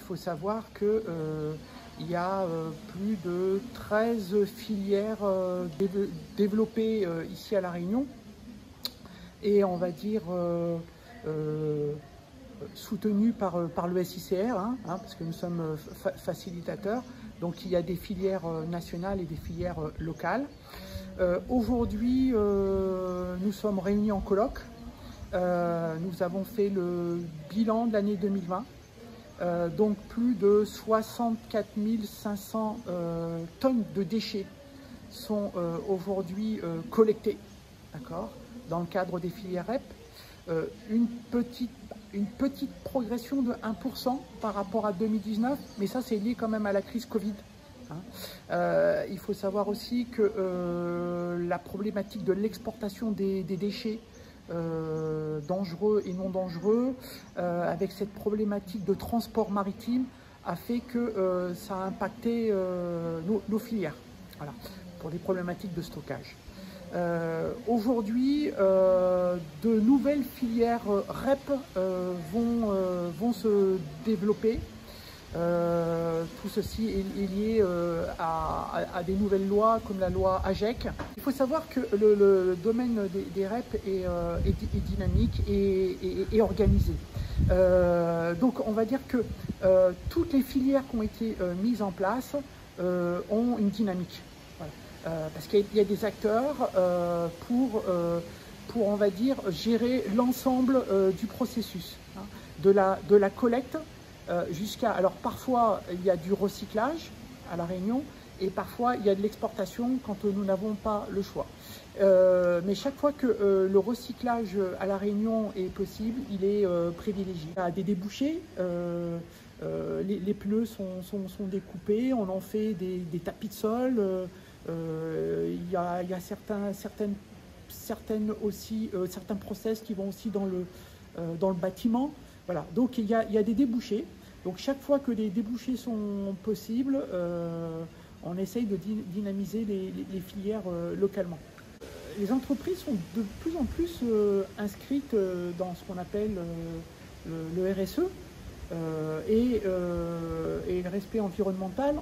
faut savoir que il y a plus de 13 filières développées ici à La Réunion et on va dire soutenues par le SICR, parce que nous sommes facilitateurs. Donc il y a des filières nationales et des filières locales. Aujourd'hui, nous sommes réunis en colloque. Nous avons fait le bilan de l'année 2020. Donc plus de 64 500 tonnes de déchets sont aujourd'hui collectées, dans le cadre des filières REP. Une petite progression de 1% par rapport à 2019, mais ça c'est lié quand même à la crise Covid. Il faut savoir aussi que la problématique de l'exportation des déchets dangereux et non dangereux, avec cette problématique de transport maritime, a fait que ça a impacté nos filières, voilà, pour des problématiques de stockage. Aujourd'hui, de nouvelles filières REP vont se développer. Tout ceci est lié à des nouvelles lois comme la loi AGEC. Il faut savoir que le domaine des REP est dynamique et organisé. Donc on va dire que toutes les filières qui ont été mises en place ont une dynamique. Voilà. Parce qu'il y a des acteurs pour on va dire, gérer l'ensemble du processus, de la collecte jusqu'à... Alors parfois il y a du recyclage à La Réunion et parfois il y a de l'exportation quand nous n'avons pas le choix. Mais chaque fois que le recyclage à La Réunion est possible, il est privilégié. Il y a des débouchés, les pneus sont découpés, on en fait des tapis de sol, il y a certains process qui vont aussi dans le bâtiment. Voilà. Donc il y a des débouchés. Donc chaque fois que les débouchés sont possibles, on essaye de dynamiser les filières localement. Les entreprises sont de plus en plus inscrites dans ce qu'on appelle le RSE et le respect environnemental,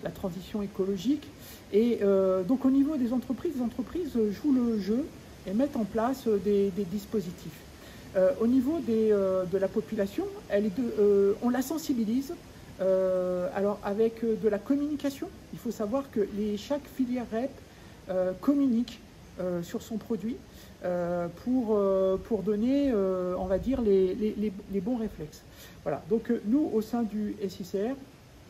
la transition écologique. Et donc au niveau des entreprises, les entreprises jouent le jeu et mettent en place des dispositifs. Au niveau de la population, on la sensibilise alors avec de la communication. Il faut savoir que chaque filière REP communique sur son produit pour donner, on va dire, les bons réflexes. Voilà. Donc nous, au sein du SICR,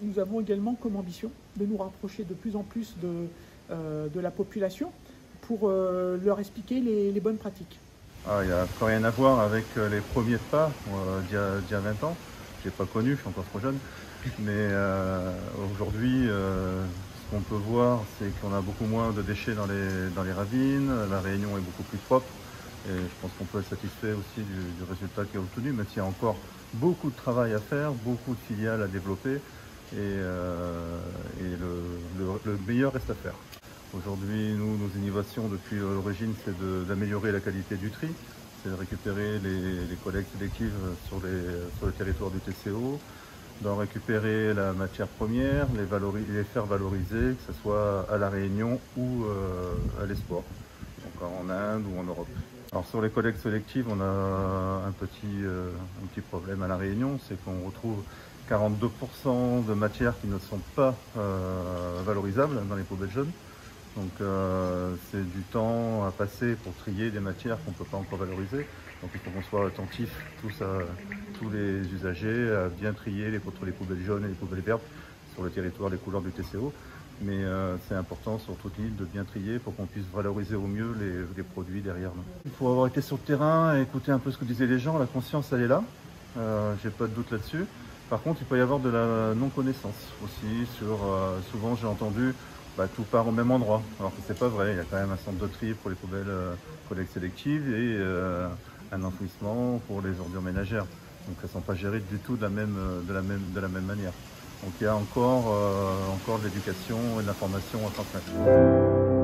nous avons également comme ambition de nous rapprocher de plus en plus de la population pour leur expliquer les bonnes pratiques. Il n'y a plus rien à voir avec les premiers pas d'il y a 20 ans. Je n'ai pas connu, je suis encore trop jeune. Mais aujourd'hui, ce qu'on peut voir, c'est qu'on a beaucoup moins de déchets dans les ravines. La Réunion est beaucoup plus propre. Et je pense qu'on peut être satisfait aussi du résultat qui est obtenu, même s'il y a encore beaucoup de travail à faire, beaucoup de filiales à développer. Et le meilleur reste à faire. Aujourd'hui, nos innovations depuis l'origine, c'est d'améliorer la qualité du tri, c'est de récupérer les collectes sélectives sur le territoire du TCO, d'en récupérer la matière première, les faire valoriser, que ce soit à La Réunion ou à l'Espoir, donc en Inde ou en Europe. Alors sur les collectes sélectives, on a un petit problème à La Réunion, c'est qu'on retrouve 42% de matières qui ne sont pas valorisables dans les poubelles jaunes. Donc c'est du temps à passer pour trier des matières qu'on ne peut pas encore valoriser. Donc il faut qu'on soit attentif tous les usagers à bien trier entre les poubelles jaunes et les poubelles vertes sur le territoire des couleurs du TCO. Mais c'est important sur toute l'île de bien trier pour qu'on puisse valoriser au mieux les produits derrière nous. Pour avoir été sur le terrain et écouter un peu ce que disaient les gens, la conscience elle est là, j'ai pas de doute là-dessus. Par contre il peut y avoir de la non-connaissance aussi. Souvent j'ai entendu tout part au même endroit, alors que c'est pas vrai. Il y a quand même un centre de tri pour les poubelles collecte sélective et un enfouissement pour les ordures ménagères. Donc elles ne sont pas gérées du tout de la même manière. Donc il y a encore de l'éducation et de l'information à transmettre.